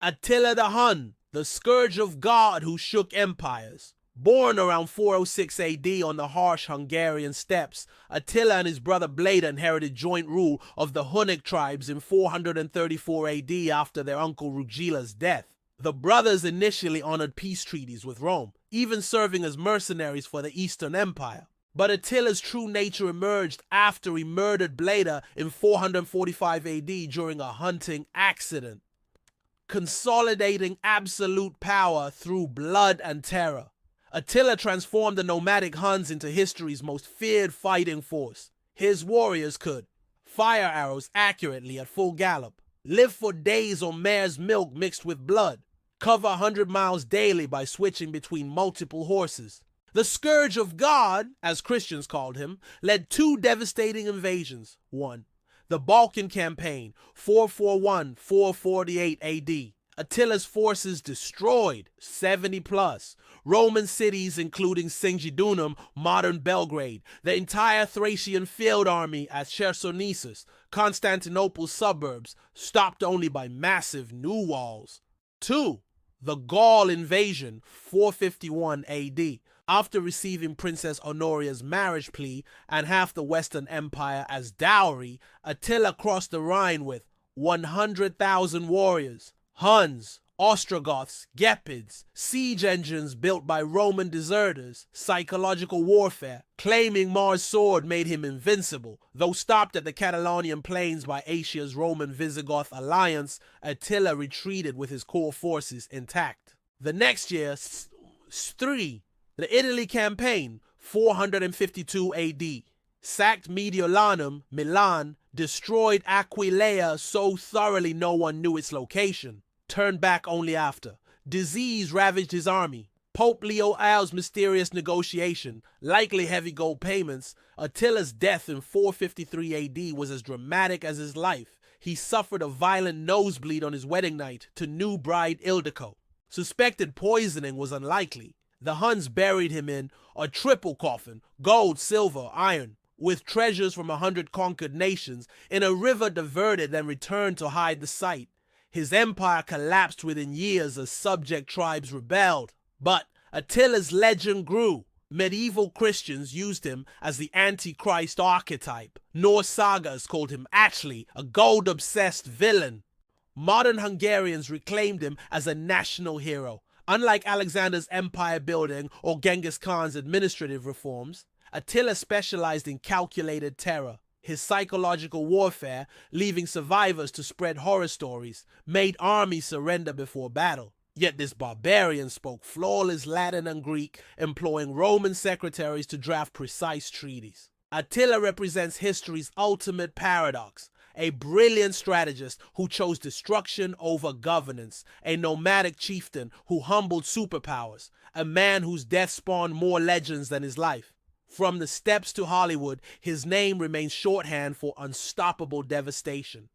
Attila the Hun, the Scourge of God who shook empires. Born around 406 AD on the harsh Hungarian steppes, Attila and his brother Bleda inherited joint rule of the Hunnic tribes in 434 AD after their uncle Rugila's death. The brothers initially honored peace treaties with Rome, even serving as mercenaries for the Eastern Empire. But Attila's true nature emerged after he murdered Bleda in 445 AD during a hunting accident, consolidating absolute power through blood and terror. Attila transformed the nomadic Huns into history's most feared fighting force. His warriors could fire arrows accurately at full gallop, live for days on mare's milk mixed with blood, cover 100 miles daily by switching between multiple horses. The Scourge of God, as Christians called him, led two devastating invasions. 1. The Balkan campaign, 441-448 AD. Attila's forces destroyed 70+ Roman cities including Singidunum, modern Belgrade, the entire Thracian field army at Chersonesus, Constantinople's suburbs, stopped only by massive new walls. 2. The Gaul invasion, 451 AD. After receiving Princess Honoria's marriage plea and half the Western Empire as dowry, Attila crossed the Rhine with 100,000 warriors. Huns, Ostrogoths, Gepids, siege engines built by Roman deserters, psychological warfare. Claiming Mars' sword made him invincible. Though stopped at the Catalonian plains by Asia's Roman Visigoth alliance, Attila retreated with his core forces intact. The next year, 3. The Italy campaign, 452 AD. Sacked Mediolanum, Milan, destroyed Aquileia so thoroughly no one knew its location. Turned back only after. Disease ravaged his army. Pope Leo Al's mysterious negotiation, likely heavy gold payments. Attila's death in 453 AD was as dramatic as his life. He suffered a violent nosebleed on his wedding night to new bride Ildiko. Suspected poisoning was unlikely. The Huns buried him in a triple coffin, gold, silver, iron, with treasures from 100 conquered nations, in a river diverted and returned to hide the site. His empire collapsed within years as subject tribes rebelled. But Attila's legend grew. Medieval Christians used him as the Antichrist archetype. Norse sagas called him Atli, a gold-obsessed villain. Modern Hungarians reclaimed him as a national hero. Unlike Alexander's empire building or Genghis Khan's administrative reforms, Attila specialized in calculated terror. His psychological warfare, leaving survivors to spread horror stories, made armies surrender before battle. Yet this barbarian spoke flawless Latin and Greek, employing Roman secretaries to draft precise treaties. Attila represents history's ultimate paradox, a brilliant strategist who chose destruction over governance, a nomadic chieftain who humbled superpowers, a man whose death spawned more legends than his life. From the steppes to Hollywood, his name remains shorthand for unstoppable devastation.